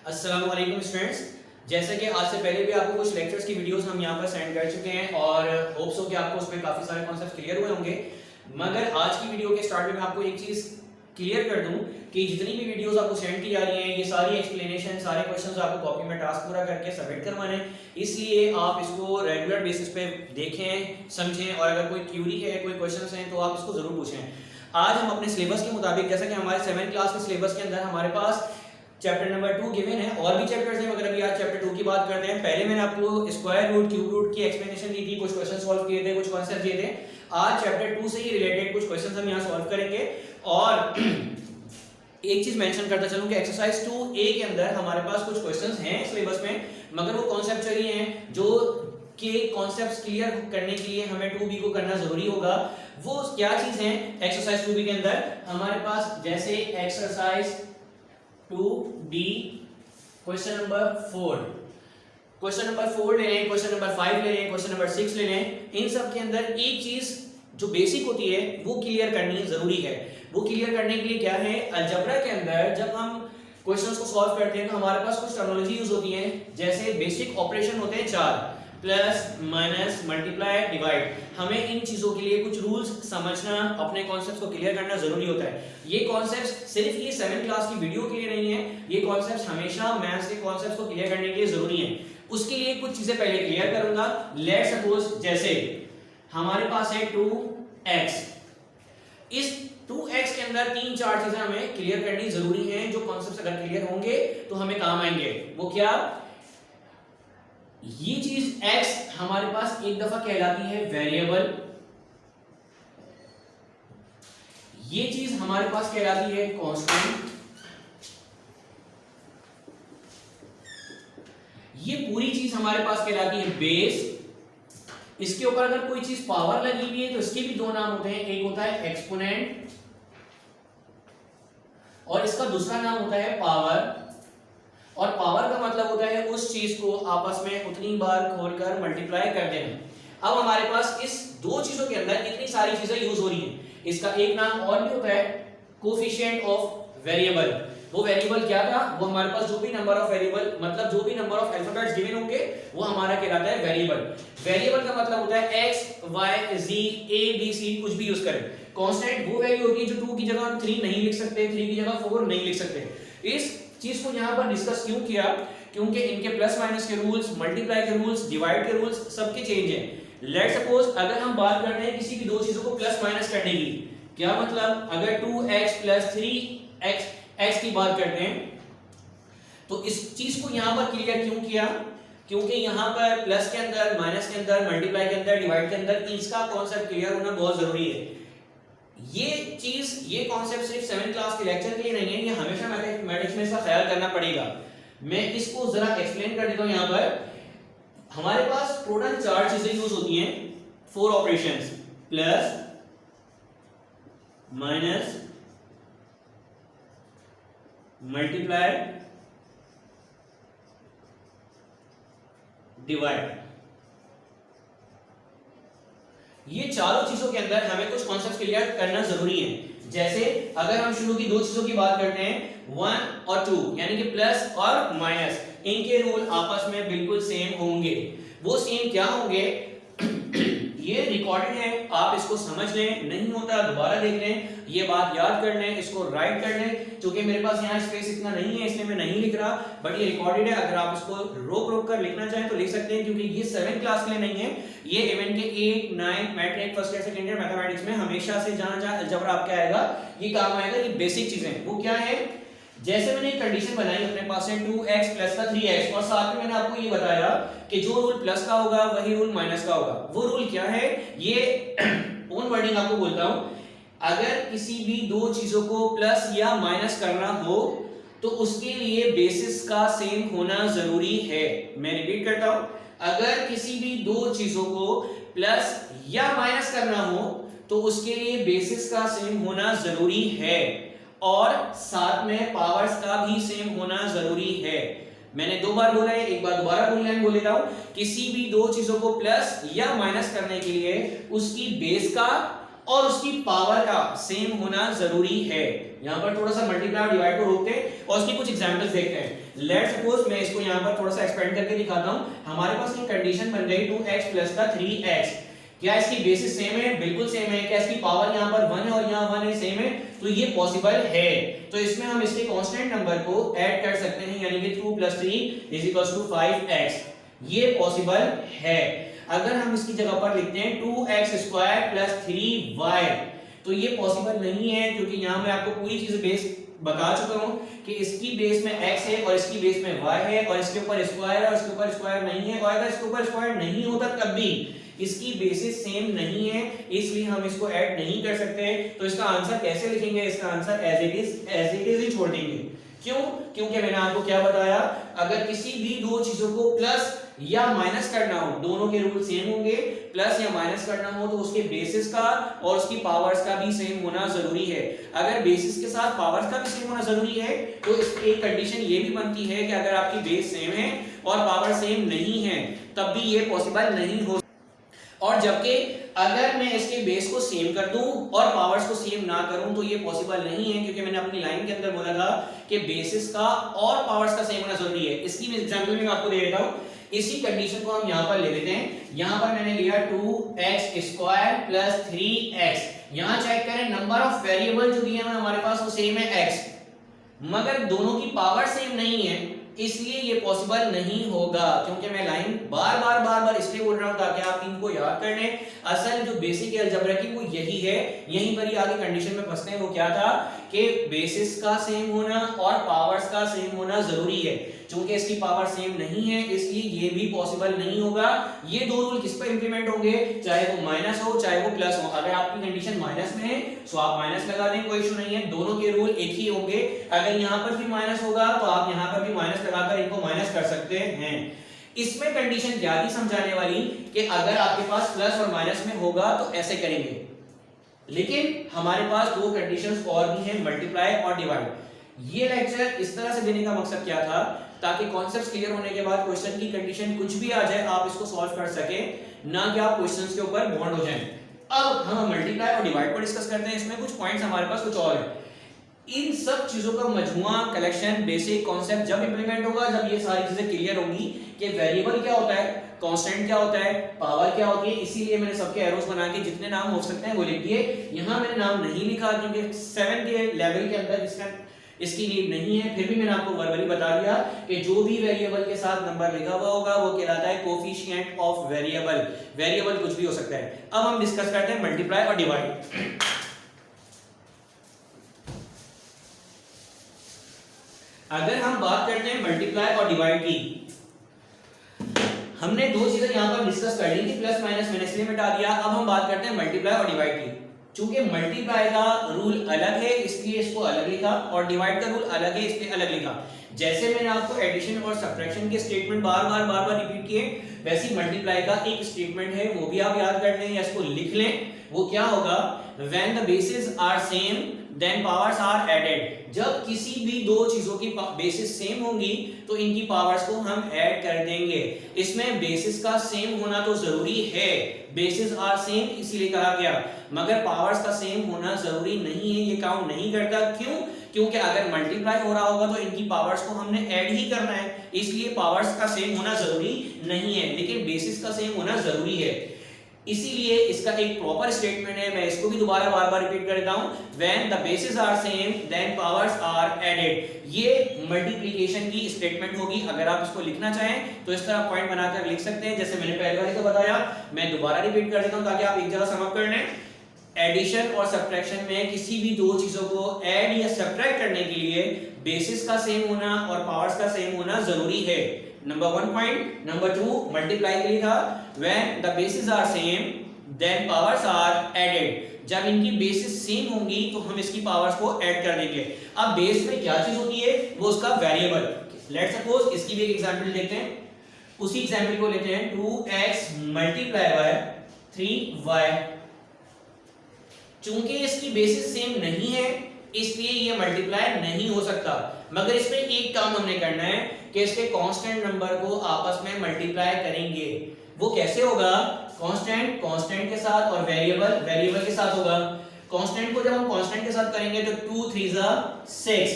अस्सलाम वालेकुम स्टूडेंट्स। जैसे कि आज से पहले भी आपको कुछ लेक्चर्स की वीडियोस हम यहाँ पर सेंड कर चुके हैं और होप्स हो कि आपको उसमें काफ़ी सारे कॉन्सेप्ट्स क्लियर हुए होंगे। मगर आज की वीडियो के स्टार्ट में मैं आपको एक चीज़ क्लियर कर दूं कि जितनी भी वीडियोस आपको सेंड की जा रही हैं ये सारी एक्सप्लेनेशन सारे क्वेश्चंस आपको कॉपी में टास्क पूरा करके सबमिट करवाने हैं, इसलिए आप इसको रेगुलर बेसिस पे देखें समझें और अगर कोई क्यूरी है कोई क्वेश्चंस हैं तो आप इसको ज़रूर पूछें। आज हम अपने सिलेबस के मुताबिक जैसा कि हमारे 7th क्लास के सिलेबस के अंदर हमारे पास चैप्टर नंबर 2 गिवन है और भी चैप्टर्स हैं मगर अभी आज चैप्टर 2 की बात करते हैं। पहले मैंने आपको स्क्वायर रूट क्यूब रूट की एक्सप्लेनेशन दी थी, कुछ क्वेश्चन सॉल्व किए थे, कुछ कॉन्सेप्ट दिए थे। आज चैप्टर 2 से ही रिलेटेड कुछ क्वेश्चंस हम यहां सॉल्व करेंगे और एक चीज मेंशन करता चलूं कि एक्सरसाइज 2A के अंदर हमारे पास कुछ क्वेश्चंस हैं सिलेबस में, मगर वो कॉन्सेप्चुअली हैं जो के कॉन्सेप्ट्स क्लियर करने के लिए हमें 2B को करना जरूरी होगा। वो क्या चीज है एक्सरसाइज 2B के अंदर हमारे पास, जैसे exercise 2B question number 4, question number 4 ले लें, क्वेश्चन नंबर 5 ले लें, क्वेश्चन नंबर 6 ले लें। इन सब के अंदर एक चीज जो बेसिक होती है वो क्लियर करनी जरूरी है। वो क्लियर करने के लिए क्या है, अलजेब्रा के अंदर जब हम क्वेश्चंस को सॉल्व करते हैं तो हमारे पास कुछ टर्मिनोलॉजी यूज होती है। जैसे बेसिक ऑपरेशन होते हैं 4, प्लस माइनस मल्टीप्लाई डिवाइड। हमें इन चीजों के लिए कुछ रूल्स समझना, अपने कॉन्सेप्ट्स को क्लियर करना जरूरी होता है। ये कॉन्सेप्ट्स सिर्फ ये 7th क्लास की वीडियो के लिए नहीं है, ये कॉन्सेप्ट्स हमेशा मैथ्स के कॉन्सेप्ट्स को क्लियर करने के लिए जरूरी हैं। उसके लिए कुछ चीजें पहले क्लियर करूंगा। लेट्स सपोज जैसे हमारे पास है 2x, इस 2x के अंदर 3-4 चीजें हमें क्लियर करनी जरूरी हैं। जो कॉन्सेप्ट्स अगर क्लियर होंगे तो हमें काम आएंगे। वो क्या, ये चीज x हमारे पास एक दफा कहलाती है वेरिएबल, ये चीज हमारे पास कहलाती है कांस्टेंट, ये पूरी चीज हमारे पास कहलाती है बेस। इसके ऊपर अगर कोई चीज पावर लगी हुई है तो इसके भी दो नाम होते हैं, एक होता है एक्सपोनेंट और इसका दूसरा नाम होता है पावर। और पावर का मतलब होता है उस चीज को आपस में उतनी बार खोलकर मल्टीप्लाई कर देना। अब हमारे पास इस दो चीजों के अंदर इतनी सारी चीजें यूज हो रही हैं, इसका एक नाम और भी होता है कोफिशिएंट ऑफ वेरिएबल। वो वेरिएबल क्या था, वो हमारे पास जो भी नंबर ऑफ वेरिएबल मतलब जो भी नंबर ऑफ अल्फाबेट्स गिवन होंगे वो हमारा कहलाता है वेरिएबल। वेरिएबल का मतलब होता है x y z a b c कुछ भी यूज करें। कांस्टेंट वो वैल्यू होगी जो 2 की जगह हम 3 नहीं लिख सकते, 3 की जगह 4 नहीं लिख सकते। इस चीज को यहां पर डिस्कस क्यों किया, क्योंकि इनके प्लस माइनस के रूल्स, मल्टीप्लाई के रूल्स, डिवाइड के रूल्स सबके चेंज हैं। लेट्स सपोज अगर हम बात कर रहे हैं किसी भी दो चीजों को प्लस माइनस करने की, क्या मतलब अगर 2x + 3x की बात करते हैं तो इस चीज को यहां पर क्लियर क्यों किया, क्योंकि यहां पर प्लस के अंदर, माइनस के अंदर, मल्टीप्लाई के अंदर, डिवाइड के अंदर इसका कांसेप्ट क्लियर होना बहुत जरूरी है। ये चीज, ये कॉन्सेप्ट सिर्फ 7th क्लास के लेक्चर के लिए नहीं है, ये हमेशा मैथमेटिक्स में इसका ख्याल करना पड़ेगा। मैं इसको जरा एक्सप्लेन कर देता हूं। यहां पर हमारे पास टोटल 4 चीजें यूज होती हैं, 4 operations, plus minus multiply divide. ये चारों चीजों के अंदर हमें कुछ कॉन्सेप्ट्स क्लियर करना जरूरी है। जैसे अगर हम शुरू की दो चीजों की बात करते हैं 1 और 2, यानी कि प्लस और माइनस, इनके रूल आपस में बिल्कुल सेम होंगे। वो सेम क्या होंगे, ये रिकॉर्डेड है, आप इसको समझ लें, नहीं होता दोबारा देख लें, ये बात याद कर लें, इसको राइट कर लें। क्योंकि मेरे पास यहाँ स्पेस इतना नहीं है इसलिए मैं नहीं लिख रहा, बट ये रिकॉर्डेड है। अगर आप इसको रोक रोक कर लिखना चाहें तो लिख सकते हैं, क्योंकि ये 7th क्लास के लिए नहीं है, ये इवेंट के 8, 9 matric, first year, second year mathematics में हमेशा से जहां जहां अलजेब्रा आपका आएगा ये काम आएगा। ये बेसिक चीजें वो क्या है, जैसे मैंने एक कंडीशन बनाई, अपने पास है 2x + 3x और साथ में मैंने आपको ये बताया कि जो रूल प्लस का होगा वही रूल माइनस का होगा। वो रूल क्या है, ये ओन वर्डिंग आपको बोलता हूं। अगर किसी भी दो चीजों को प्लस या माइनस करना हो तो उसके लिए बेसिस का सेम होना जरूरी है। मैं रिपीट करता हूं, अगर किसी भी दो चीजों को प्लस या माइनस करना हो तो उसके लिए बेसिस का सेम होना जरूरी है और साथ में पावर्स का भी सेम होना जरूरी है। मैंने 2 बार बोला है, एक बार दोबारा बोल लेता हूं। किसी भी दो चीजों को प्लस या माइनस करने के लिए उसकी बेस का और उसकी पावर का सेम होना जरूरी है। यहां पर थोड़ा सा मल्टीप्लाई और डिवाइड को रोकते हैं और उसकी कुछ एग्जांपल्स देखते हैं। लेट्स सपोज मैं इसको यहां पर थोड़ा सा एक्सपेंड करके दिखाता हूं। हमारे पास एक कंडीशन बन गई 2x प्लस का 3x। क्या इसकी बेसिस सेम है? बिल्कुल सेम है। क्या इसकी पावर यहां पर 1 है और यहां 1 है? सेम है। तो ये पॉसिबल है। तो इसमें हम इसके कांस्टेंट नंबर को ऐड कर सकते हैं, यानी कि 2 + 3 = 5x। ये पॉसिबल है। अगर हम इसकी जगह पर लिखते हैं 2x² + 3y, तो ये पॉसिबल नहीं है, क्योंकि यहां मैं आपको पूरी चीज बेस बता चुका हूं कि इसकी बेस में x है और इसकी बेस में y है और इसके ऊपर स्क्वायर है और इसके ऊपर स्क्वायर नहीं है। और अगर इसके ऊपर स्क्वायर नहीं होता तब भी इसकी बेसिस सेम नहीं है, इसलिए हम इसको ऐड नहीं कर सकते। तो इसका आंसर कैसे लिखेंगे? इसका आंसर एज इट इज ही छोड़ देंगे। क्यों? क्योंकि मैंने आपको क्या बताया, अगर किसी भी दो चीजों को प्लस या माइनस करना हो, दोनों के रूल सेम होंगे। प्लस या माइनस करना हो तो उसके बेसिस का और उसकी पावर्स का भी सेम होना जरूरी है। अगर बेसिस के साथ पावर्स का भी सेम होना जरूरी है तो इसकी एक कंडीशन ये भी बनती है कि अगर आपकी बेस सेम है और पावर सेम नहीं है तब भी ये पॉसिबल नहीं हो। और जबकि अगर मैं इसके बेस को सेम कर दूं और पावर्स को सेम ना करूं तो ये पॉसिबल नहीं है, क्योंकि मैंने अपनी लाइन के अंदर बोला था कि बेसिस का और पावर्स का सेम होना जरूरी है। इसकी मैं एग्जांपल में आपको दे देता हूं। इसी कंडीशन को हम यहां पर ले लेते हैं। यहां पर मैंने लिया 2x² + 3x। यहां चेक करें, नंबर ऑफ वेरिएबल जो दिए हैं हमारे पास वो सेम है x, मगर दोनों की पावर सेम नहीं है, इसलिए ये पॉसिबल नहीं होगा। क्योंकि मैं लाइन बार बार इसलिए बोल रहा हूं ताकि आप इनको याद कर लें। असल जो बेसिक अलजेब्रा की वो यही है। यहीं पर ही आगे कंडीशन में फंसते हैं। वो क्या था कि बेसिस का सेम होना और पावर्स का सेम होना जरूरी है। चूंकि इसकी पावर सेम नहीं है इसलिए ये भी पॉसिबल नहीं होगा। ये दो रूल किस पर इंप्लीमेंट होंगे? चाहे वो माइनस हो चाहे वो प्लस हो। अगर आपकी कंडीशन माइनस में है तो आप माइनस लगा दें, कोई इशू नहीं है। दोनों के रूल एक ही होंगे। अगर यहां पर भी माइनस होगा तो आप यहां पर भी माइनस लगाकर इनको माइनस कर सकते हैं। इसमें कंडीशन ज्यादा समझाने वाली कि अगर आपके पास प्लस और माइनस में होगा तो ऐसे करेंगे, लेकिन हमारे पास दो कंडीशंस और भी हैं, मल्टीप्लाई और डिवाइड। ये लेक्चर इस तरह से देने का मकसद क्या था, ताकि कॉन्सेप्ट्स क्लियर होने के बाद क्वेश्चन की कंडीशन कुछ भी आ जाए आप इसको सॉल्व कर सके, ना कि आप क्वेश्चंस के ऊपर बॉन्ड हो जाएं। अब हम मल्टीप्लाई और डिवाइड पर डिस्कस करते हैं। इसमें कुछ पॉइंट्स हमारे पास कुछ और हैं। इन सब चीजों का मजमुआ, कलेक्शन, बेसिक कॉन्सेप्ट जब इंप्लीमेंट होगा, जब ये सारी चीजें क्लियर होंगी कि वेरिएबल क्या होता है, कांस्टेंट क्या होता है, पावर क्या होती है। इसीलिए मैंने सबके एरोस बना के जितने नाम हो सकते हैं वो लिख दिए। यहां मैंने नाम नहीं लिखा क्योंकि 7 के लेवल के अंदर इसकी नीड नहीं है। फिर भी मैंने आपको वर्बली बता दिया कि जो भी वेरिएबल के साथ नंबर लिखा हुआ होगा वो कहलाता है कोफिशिएंट ऑफ वेरिएबल। वेरिएबल कुछ भी हो सकता है। अब हम डिस्कस करते हैं मल्टीप्लाई और डिवाइड। अगर हम बात करते हैं मल्टीप्लाई और डिवाइड की, हमने दो चीजें यहां पर डिस्कस कर ली थी, प्लस माइनस मैंने इसलिए मिटा दिया। अब हम बात करते हैं मल्टीप्लाई और डिवाइड की। चूंकि मल्टीप्लाई का रूल अलग है इसलिए इसको अलग लिखा, और डिवाइड का रूल अलग है इसलिए अलग लिखा। जैसे मैंने आपको एडिशन और सब्ट्रैक्शन के स्टेटमेंट बार बार रिपीट किए, वैसे मल्टीप्लाई का एक स्टेटमेंट है, वो भी आप याद कर लें या इसको लिख लें। वो क्या होगा? When the bases are same then powers are added. जब किसी भी दो चीजों की बेसिस सेम होंगी तो इनकी पावर्स को हम ऐड कर देंगे। इसमें बेसिस का सेम होना तो जरूरी है, बेसिस आर सेम इसीलिए कहा गया, मगर पावर्स का सेम होना जरूरी नहीं है। ये काउंट नहीं करता। क्यों? क्योंकि अगर मल्टीप्लाई हो रहा होगा तो इनकी पावर्स को हमने ऐड ही करना है, इसलिए पावर्स का सेम होना जरूरी नहीं है, लेकिन बेसिस का सेम होना जरूरी है। इसीलिए इसका एक प्रॉपर स्टेटमेंट है, मैं इसको भी दोबारा बार रिपीट कर देता हूं। When the bases are same then powers are added. ये मल्टीप्लिकेशन की स्टेटमेंट होगी। अगर आप इसको लिखना चाहें तो इस तरह पॉइंट बनाकर लिख सकते हैं, जैसे मैंने पहले वाले को बताया। मैं दोबारा रिपीट कर देता हूं ताकि आप एक जगह समझ कर लें। एडिशन और सब्ट्रैक्शन में किसी भी दो चीजों को ऐड या सब्ट्रैक्ट करने के लिए बेसिस का सेम होना और पावर्स का सेम होना जरूरी है। Number 1 point. नंबर 2 मल्टीप्लाई के लिए था when the bases are same then powers are added. जब इनकी बेसिस सेम होंगी तो हम इसकी पावर्स को ऐड कर देंगे। अब बेस में क्या चीज होती है? वो उसका वेरिएबल। लेट्स सपोज इसकी भी एक एग्जांपल देखते हैं। उसी एग्जांपल को लेते हैं 2x मल्टीप्लाई बाय 3y। चूंकि इसकी बेसिस सेम नहीं है इसलिए ये मल्टीप्लाई नहीं हो सकता, मगर इसमें एक काम हमने करना है कि इसके कांस्टेंट नंबर को आपस में मल्टीप्लाई करेंगे। वो कैसे होगा? कांस्टेंट कांस्टेंट के साथ और वेरिएबल वेरिएबल के साथ होगा। कांस्टेंट को जब हम कांस्टेंट के साथ करेंगे तो 2 3 6,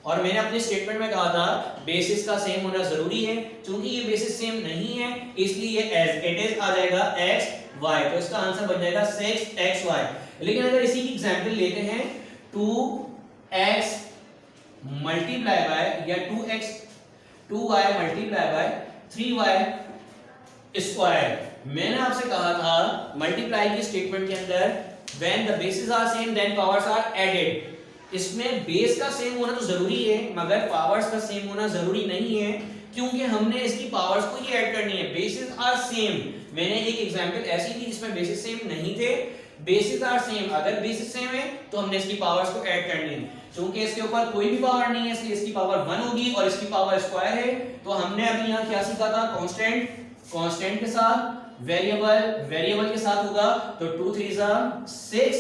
और मैंने अपने स्टेटमेंट में कहा था बेसिस का सेम होना जरूरी है। क्योंकि ये बेसिस सेम नहीं है इसलिए ये एज इट इज आ जाएगा x y, तो इसका आंसर बन जाएगा 6xy। लेकिन अगर इसी की एग्जांपल लेते हैं 2x मल्टीप्लाई बाय या 2y multiply by 3y square. मैंने आपसे कहा था मल्टीप्लाई की स्टेटमेंट के अंदर when the bases are same then powers are added. इसमें बेस का सेम होना तो जरूरी है मगर पावर्स का सेम होना जरूरी नहीं है, क्योंकि हमने इसकी पावर्स को ही ऐड करनी है। बेसिस आर सेम, मैंने एक एग्जांपल ऐसी थी जिसमें बेसिस सेम नहीं थे। बेसिस आर सेम, अगर बेसिस सेम है तो हमने इसकी पावर्स को ऐड करनी है। क्योंकि इसके ऊपर कोई भी पावर नहीं है इसलिए इसकी पावर 1 होगी और इसकी पावर स्क्वायर है। तो हमने अभी यहाँ क्या सीखा था? कांस्टेंट कांस्टेंट के साथ, वेरिएबल वेरिएबल के साथ होगा तो 2 3 6,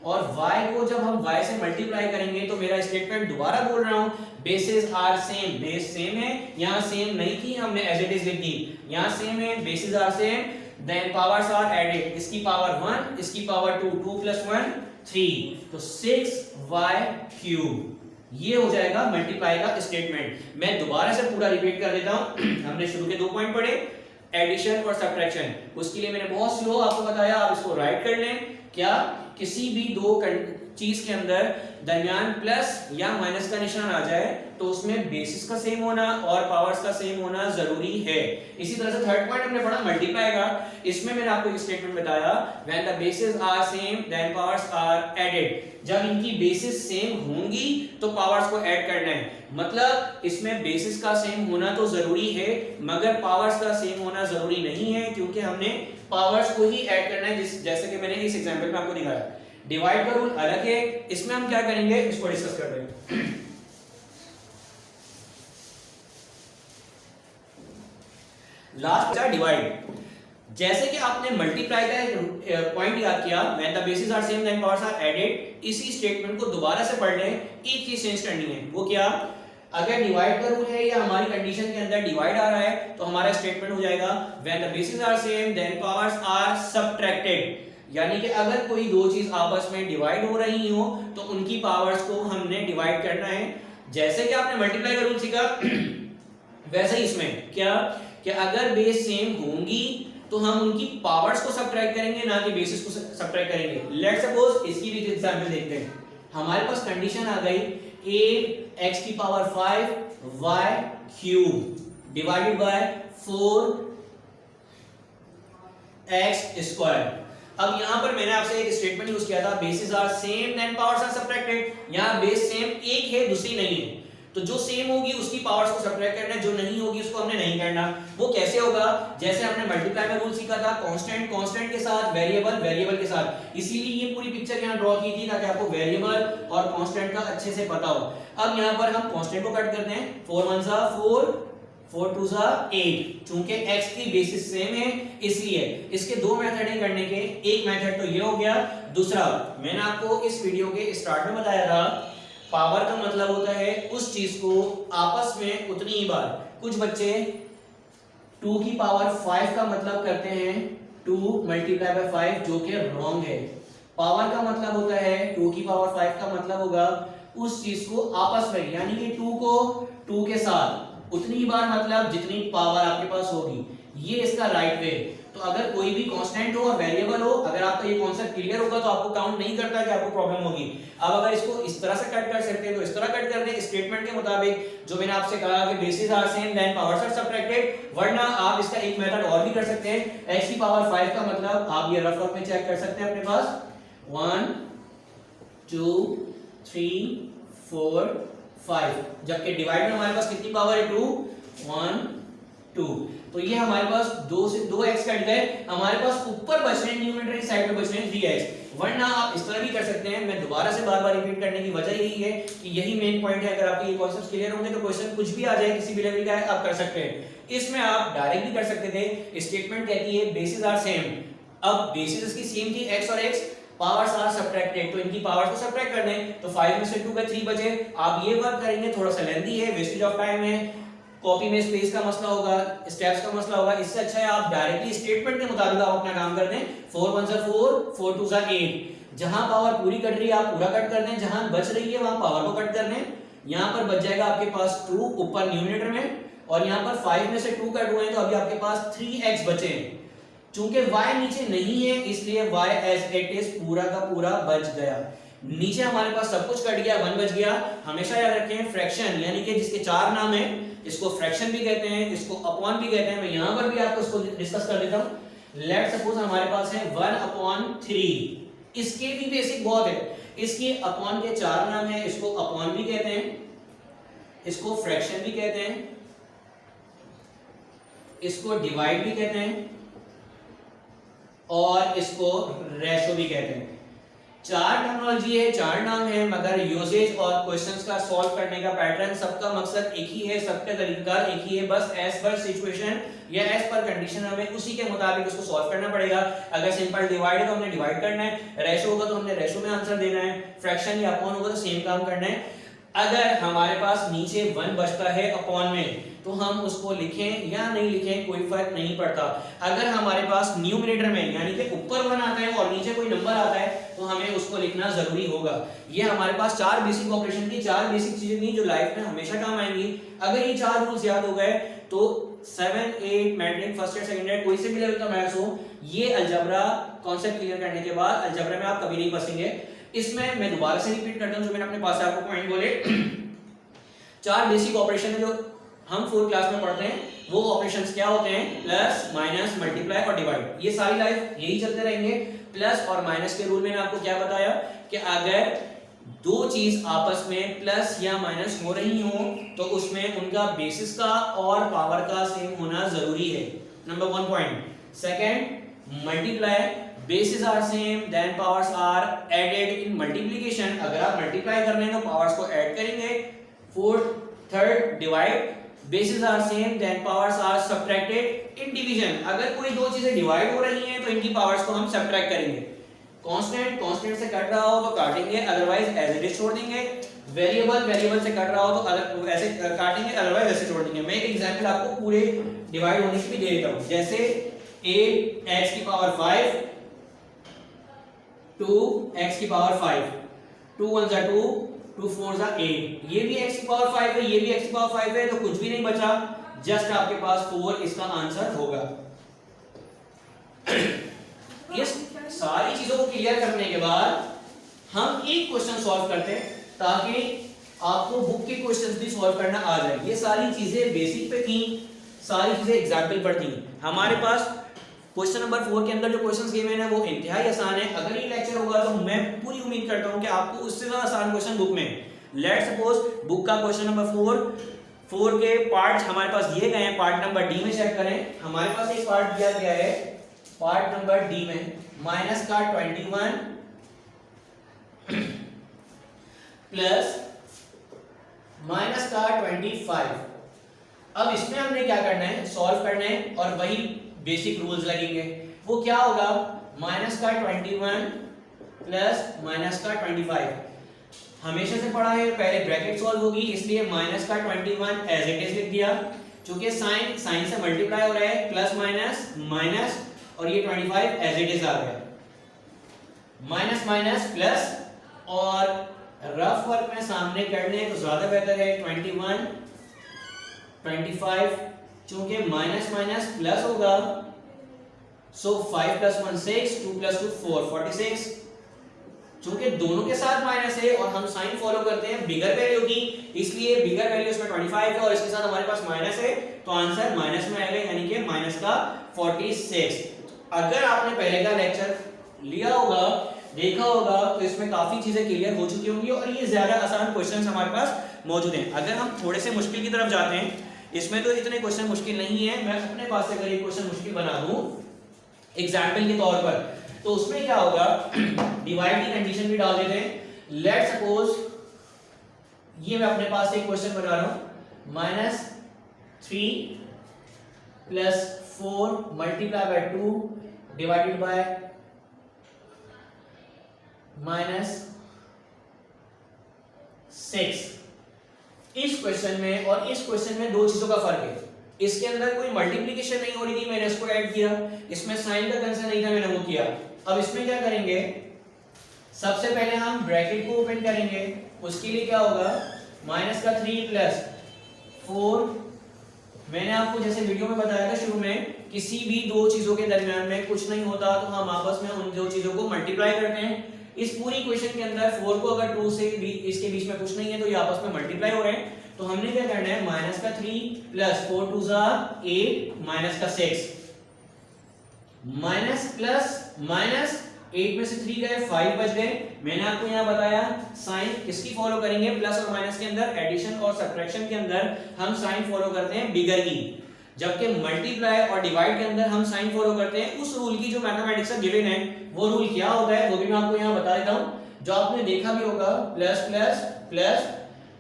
और y को जब हम y से मल्टीप्लाई करेंगे तो मेरा स्टेटमेंट दोबारा बोल रहा हूं bases are same, base same है, यहां सेम नहीं थी हमने एज इट इज लिख दी, यहां सेम है, bases are same then powers are added, इसकी पावर 1 इसकी पावर 2, 2 + 1 3, तो 6y³ ये हो जाएगा मल्टीप्लाई का स्टेटमेंट। मैं दोबारा से पूरा रिपीट कर देता हूं। हमने शुरू के 2 पॉइंट पढ़े, एडिशन और सब्ट्रैक्शन, उसके लिए मैंने बहुत स्लो आपको बताया, आप इसको राइट कर लें। क्या? किसी भी दो चीज के अंदर दरमियान प्लस या माइनस का निशान आ जाए तो उसमें बेसिस का सेम होना और पावर्स का सेम होना जरूरी है। इसी तरह से थर्ड पॉइंट हमने पढ़ा मल्टीप्लाई का, इसमें मैंने आपको एक स्टेटमेंट बताया when the bases are same then powers are added. जब इनकी बेसिस सेम होंगी तो पावर्स को ऐड करना है। मतलब इसमें बेसिस का सेम होना तो जरूरी है मगर पावर्स का सेम होना जरूरी नहीं है, क्योंकि हमने पावर्स को ही ऐड करना है। जैसे कि मैंने इस एग्जांपल में आपको दिखाया, डिवाइड का रूल अलग है, इसमें हम क्या करेंगे इसको डिस्कस करते हैं। लास्ट बचा डिवाइड। जैसे कि आपने मल्टीप्लाई का पॉइंट याद किया when the bases are same then powers are added, इसी स्टेटमेंट को दोबारा से पढ़ लें, एक चीज चेंज करनी है। वो क्या? अगर डिवाइड का रूल है या हमारी कंडीशन के अंदर डिवाइड आ रहा है तो हमारा स्टेटमेंट हो जाएगा when the bases are same then powers are subtracted. यानी कि अगर कोई दो चीज आपस में डिवाइड हो रही हो तो उनकी पावर्स को हमने डिवाइड करना है। जैसे कि आपने मल्टीप्लाई का रूल सीखा वैसे ही इसमें क्या कि अगर बेस सेम होंगी तो हम उनकी पावर्स को सबट्रैक्ट करेंगे, ना कि बेसिस को सबट्रैक्ट करेंगे। लेट्स सपोज इसकी भी एग्जांपल देखते हैं। हमारे पास कंडीशन आ गई 8x⁵ y³ divided by 4x²। अब यहां पर मैंने आपसे एक स्टेटमेंट यूज किया था bases are same then powers are subtracted. यहां बेस सेम एक है दूसरी नहीं है, तो जो सेम होगी उसकी पावर्स को सबट्रैक्ट करना है, जो नहीं होगी उसको हमने नहीं करना। वो कैसे होगा? जैसे हमने मल्टीप्लाई का रूल सीखा था कांस्टेंट कांस्टेंट के साथ, वेरिएबल वेरिएबल के साथ। इसीलिए ये पूरी पिक्चर यहां ड्रॉ की थी ताकि आपको वेरिएबल और कांस्टेंट का अच्छे से पता हो। अब यहां पर हम कांस्टेंट को कट करते हैं, 4 1 4 4 2 8। चूंकि x की बेसिस सेम है इसलिए इसके दो मेथड हैं करने के। एक मेथड तो ये हो गया, दूसरा मैंने आपको इस वीडियो के स्टार्ट में बताया था पावर का मतलब होता है उस चीज को आपस में उतनी ही बार। कुछ बच्चे 2 की पावर 5 का मतलब करते हैं 2 × 5 जो कि रॉन्ग है। पावर का मतलब होता है 2 की पावर 5 का मतलब होगा उस चीज को आपस में, यानी कि 2 को 2 के साथ उतनी ही बार मतलब जितनी पावर आपके पास होगी, ये इसका राइट वे। तो अगर कोई भी कांस्टेंट हो और वेरिएबल हो, अगर आपका ये कॉन्सेप्ट क्लियर होगा तो आपको काउंट नहीं करता कि आपको प्रॉब्लम होगी। अब अगर इसको इस तरह से कट कर सकते हैं तो इस तरह कट कर दें स्टेटमेंट के मुताबिक, जो मैंने आपसे कहा कि bases are same then powers are subtracted. वरना आप इसका एक मेथड और भी कर सकते हैं, x की पावर 5 का मतलब आप ये रफ में चेक कर सकते हैं अपने पास 1 2 3 4 5, जबकि डिवाइड में हमारे पास कितनी पावर है 2 1 2। तो ये हमारे पास 2 से 2x कट गए, हमारे पास ऊपर बच रहे हैं न्यूमरेटर की साइड में बच रहे हैं 3x। वरना आप इस तरह भी कर सकते हैं। मैं दोबारा से बार-बार रिपीट करने की वजह यही है कि यही मेन पॉइंट है। अगर आपके ये कॉन्सेप्ट्स क्लियर होंगे तो क्वेश्चन कुछ भी आ जाए किसी भी लेवल का आप कर सकते हैं। इसमें आप डायरेक्ट भी कर सकते थे। स्टेटमेंट कहती है बेसिस आर सेम। अब बेसिस इसकी सेम थी x और x, पावर्स आर सबट्रैक्टेड, तो इनकी पावर्स को सबट्रैक्ट कर दें तो 5 में से 2 का 3 बचे। आप ये वर्क करेंगे, थोड़ा सा लेंथी है, वेस्टेज ऑफ टाइम है। कॉपी में स्पेस का मसला होगा, स्टेप्स का मसला होगा। इससे अच्छा है आप डायरेक्टली स्टेटमेंट के मुताबिक आप अपना काम कर दें। 4 1 4, 4 2 8। जहां पावर पूरी कट रही है आप पूरा कट कर दें, जहां बच रही है वहां पावर को कट कर दें। यहां पर बच जाएगा आपके पास 2 ऊपर न्यूमरेटर में, और यहां पर 5 में से 2 कट हुए हैं तो अभी आपके पास 3x बचे हैं। चूंकि y नीचे नहीं है इसलिए y एज इट इज पूरा का पूरा बच गया। नीचे हमारे पास सब कुछ कट गया, 1 बच गया। हमेशा याद रखें फ्रैक्शन यानी कि जिसके 4 नाम है इसको फ्रैक्शन भी कहते हैं, इसको अपॉन भी कहते हैं। मैं यहां पर भी आपको इसको डिस्कस कर देता हूं। लेट सपोज हमारे पास है 1/3। इसके भी बेसिक बहुत है। इसके अपॉन के 4 नाम है, इसको अपॉन भी कहते हैं, इसको फ्रैक्शन भी कहते हैं, इसको डिवाइड भी कहते हैं और इसको रेशो भी कहते हैं। 4 टर्मिनोलॉजी है, 4 नाम है, मगर यूजेज और क्वेश्चंस का सॉल्व करने का पैटर्न, सबका मकसद एक ही है, सबका तरीका एक ही है। बस एज पर सिचुएशन या एज पर कंडीशन हमें उसी के मुताबिक उसको सॉल्व करना पड़ेगा। अगर सिंपल डिवाइड है तो हमने डिवाइड करना है, रेशो होगा तो हमने रेशो में आंसर देना है, फ्रैक्शन या अपॉन होगा तो सेम काम करना है। अगर हमारे पास नीचे 1 बचता है अपॉन में तो हम उसको लिखें या नहीं लिखें कोई फर्क नहीं पड़ता। अगर हमारे पास न्यूमरेटर में यानी कि ऊपर 1 आता है और नीचे कोई नंबर आता है तो हमें उसको लिखना जरूरी होगा। ये हमारे पास 4 बेसिक ऑपरेशन की 4 बेसिक चीजें थी जो लाइफ में हमेशा काम आएंगी। अगर ये 4 रूल्स याद हो गए तो 7 8 matric first year second year कोई से भी लेवल का मैथ्स हो, ये अलजेब्रा कॉन्सेप्ट क्लियर करने के बाद अलजेब्रा में आप कभी नहीं फंसेंगे। इसमें मैं दोबारा से रिपीट करता हूं जो मैंने अपने पास आपको पॉइंट बोले। 4 बेसिक ऑपरेशन है जो हम 4 क्लास में पढ़ते हैं। वो ऑपरेशंस क्या होते हैं? प्लस, माइनस, मल्टीप्लाई और डिवाइड। ये सारी लाइफ यही चलते रहेंगे। प्लस और माइनस के रूल में आपको क्या बताया कि अगर दो चीज आपस में प्लस या माइनस हो रही हो तो उसमें उनका बेसिस का और पावर का सेम होना जरूरी है। Number 1 point. Second, multiply, bases are same then powers are added in multiplication। अगर आप मल्टीप्लाई कर रहे हैं तो पावर्स को ऐड करेंगे। Fourth, third, divide, bases are same then powers are subtracted in division। अगर कोई दो चीजें डिवाइड हो रही हैं तो इनकी पावर्स को हम सब्ट्रैक्ट करेंगे। कांस्टेंट कांस्टेंट से कट रहा हो तो काटेंगे, अदरवाइज एज इट इज छोड़ देंगे। वेरिएबल वेरिएबल से कट रहा हो तो ऐसे काटेंगे, अदरवाइज ऐसे छोड़ देंगे। मैं एक एग्जांपल आपको पूरे डिवाइड होने की भी दे देता हूं। जैसे 8x की पावर 5 2x की पावर 5, 2 1 जा 2, 2 4 जा 8। ये भी x की पावर 5 है, ये भी x की पावर 5 है, तो कुछ भी नहीं बचा, जस्ट आपके पास 4 इसका आंसर होगा। ये सारी चीजों को क्लियर करने के बाद हम एक क्वेश्चन सॉल्व करते हैं ताकि आपको बुक के क्वेश्चंस भी सॉल्व करना आ जाए। ये सारी चीजें बेसिक पे थी, सारी चीजें एग्जाम्पल पर थी। हमारे पास क्वेश्चन नंबर 4 के अंदर जो क्वेश्चंस गिवन है वो इंतहाई आसान है। अगर ये लेक्चर होगा तो मैं पूरी उम्मीद करता हूं कि आपको उससे ज्यादा आसान क्वेश्चन बुक में, लेट्स सपोज बुक का क्वेश्चन नंबर 4 के पार्ट्स हमारे पास दिए गए हैं। पार्ट नंबर डी में चेक करें। हमारे पास एक पार्ट दिया गया है पार्ट नंबर डी में, माइनस का 21 प्लस माइनस का 25। अब इसमें हमने क्या करना है? सॉल्व करना है और वही बेसिक रूल्स लगेंगे। वो क्या होगा? माइनस का 21 प्लस माइनस का 25। हमेशा से पढ़ा है पहले ब्रैकेट सॉल्व होगी, इसलिए माइनस का 21 एज इट इज लिख दिया। चूंकि साइन से मल्टीप्लाई हो रहा है, प्लस माइनस माइनस और ये 25 एज इट इज आ गया। माइनस माइनस प्लस, और रफ वर्क में सामने करने तो ज्यादा बेहतर है। 21 25, चूंकि माइनस माइनस प्लस होगा, सो 5 + 1 6, 2 + 2 4 46। चूंकि दोनों के साथ माइनस है और हम साइन फॉलो करते हैं बिगर वैल्यू की, इसलिए बिगर वैल्यू इसमें 25 है और इसके साथ हमारे पास माइनस है, तो आंसर माइनस में आएगा, यानी कि माइनस का 46। अगर आपने पहले का लेक्चर लिया होगा, देखा होगा, तो इसमें काफी चीजें क्लियर हो चुकी होंगी और ये ज्यादा आसान क्वेश्चंस हमारे पास मौजूद हैं। अगर हम थोड़े से मुश्किल की तरफ जाते हैं, इसमें तो इतने क्वेश्चन मुश्किल नहीं है। मैं अपने पास से अगर एक क्वेश्चन मुश्किल बना दूं एग्जाम्पल के तौर पर, तो उसमें क्या होगा? डिवाइड की कंडीशन भी डाल देते हैं। लेट्स सपोज ये मैं अपने पास से एक क्वेश्चन बना रहा हूं, -3 + 4 × 2 डिवाइडेड बाय -6। इस क्वेश्चन में और इस क्वेश्चन में दो चीजों का फर्क है। इसके अंदर कोई मल्टीप्लिकेशन नहीं हो रही थी, मैंने इसको ऐड किया। इसमें साइन का कंसर्न नहीं था, मैंने वो किया। अब इसमें क्या करेंगे, सबसे पहले हम ब्रैकेट को ओपन करेंगे। उसके लिए क्या होगा, माइनस का 3 प्लस 4। मैंने आपको जैसे वीडियो में बताया था शुरू में, किसी भी दो चीजों के दरमियान में कुछ नहीं होता तो हम आपस में उन दो चीजों को मल्टीप्लाई करते हैं। इस पूरी क्वेश्चन के अंदर 4 को अगर 2 से इसके बीच में कुछ नहीं है तो ये आपस में मल्टीप्लाई हो रहे हैं। तो हमने क्या करना है, माइनस का 3 प्लस 4 2 8 माइनस का 6, माइनस प्लस माइनस 8 में से 3 गए, 5 बच गए। मैंने आपको यहाँ बताया साइन किसकी फॉलो करेंगे, प्लस और माइनस के अंदर, एडिशन और सब्ट्रैक्शन के अंदर हम साइन फॉलो करते हैं बिगर की, जबकि मल्टीप्लाई और डिवाइड के अंदर हम साइन फॉलो करते हैं उस रूल की जो मैथमेटिक्स का गिवन है। वो रूल क्या होता है वो भी मैं आपको यहाँ बता देता हूँ, जो आपने देखा भी होगा, plus plus plus,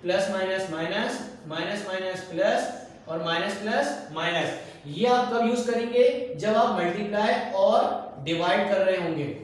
plus minus minus, minus minus plus और माइनस प्लस माइनस। ये आप कब यूज करेंगे, जब आप मल्टीप्लाई और डिवाइड कर रहे होंगे।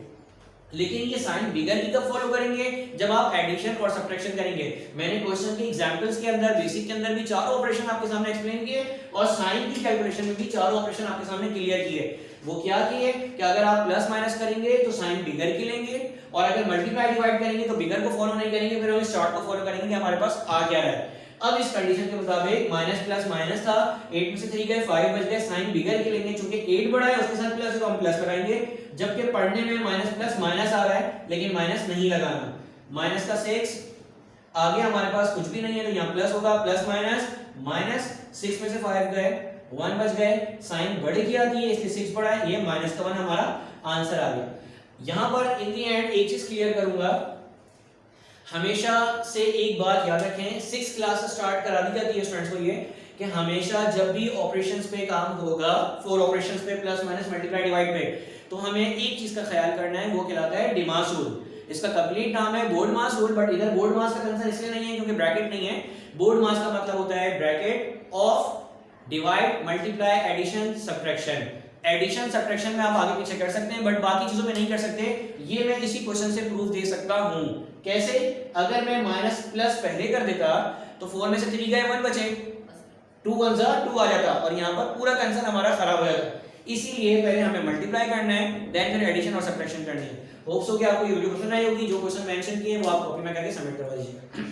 लेकिन ये साइन बिगर की कब फॉलो करेंगे, जब आप एडिशन और सब्ट्रैक्शन करेंगे। मैंने क्वेश्चन के एग्जांपल्स के अंदर, बेसिक के अंदर भी चारों ऑपरेशन आपके सामने एक्सप्लेन किए और साइन की कैलकुलेशन में भी चारों ऑपरेशन आपके सामने क्लियर किए। वो क्या किए कि अगर आप प्लस माइनस करेंगे तो साइन बिगर की लेंगे, और अगर मल्टीप्लाई डिवाइड करेंगे तो बिगर को फॉलो नहीं करेंगे, फिर हम इस चार्ट को फॉलो करेंगे कि हमारे पास आ क्या रहा है। अब इस कंडीशन के मुताबिक माइनस प्लस माइनस था, 8 में से 3 गए, 5 बच गए, साइन बिगर के लेंगे, चूंकि 8 बड़ा है उसके साथ प्लस है तो हम प्लस लगाएंगे, जबकि पढ़ने में माइनस प्लस माइनस आ रहा है लेकिन माइनस नहीं लगाना। माइनस का 6, आगे हमारे पास कुछ भी नहीं है तो यहाँ प्लस होगा, प्लस माइनस माइनस, 6 में से 5 गए, 1 बच गए, साइन बड़े की आती है इसलिए 6 बड़ा है, ये माइनस का 1 हमारा आंसर आ गया। यहां पर इन दी एंड एक चीज क्लियर करूंगा, हमेशा से एक बात याद रखें, 6 क्लास स्टार्ट करा दी जाती है स्टूडेंट्स को ये कि हमेशा जब भी ऑपरेशंस पे काम होगा, 4 ऑपरेशंस पे, प्लस माइनस मल्टीप्लाई डिवाइड पे, तो हमें एक चीज का ख्याल करना है, वो कहलाता है डिमास रूल। इसका कंप्लीट नाम है बोर्ड मास रूल, बट इधर बोर्ड मास का कंसर्न इसलिए नहीं है क्योंकि ब्रैकेट नहीं है। बोर्ड मास का मतलब होता है bracket of divide multiply addition subtraction. Addition subtraction में आप आगे पीछे कर सकते हैं बट बाकी चीजों में नहीं कर सकते। ये मैं इसी क्वेश्चन से प्रूफ दे सकता हूं। कैसे, अगर मैं माइनस प्लस पहले कर देता तो 4 में से 3 गए, 1 बचे, 2 1 जा 2 आ जाता और यहां पर पूरा कंसेप्ट हमारा खराब हो जाता। इसीलिए पहले हमें मल्टीप्लाई करना है, देन फिर एडिशन और सब्ट्रैक्शन करनी है। होप सो कि आपको ये वीडियो पसंद आई होगी। जो क्वेश्चन मेंशन किए वो आप कॉपी में करके सबमिट करवा दीजिए।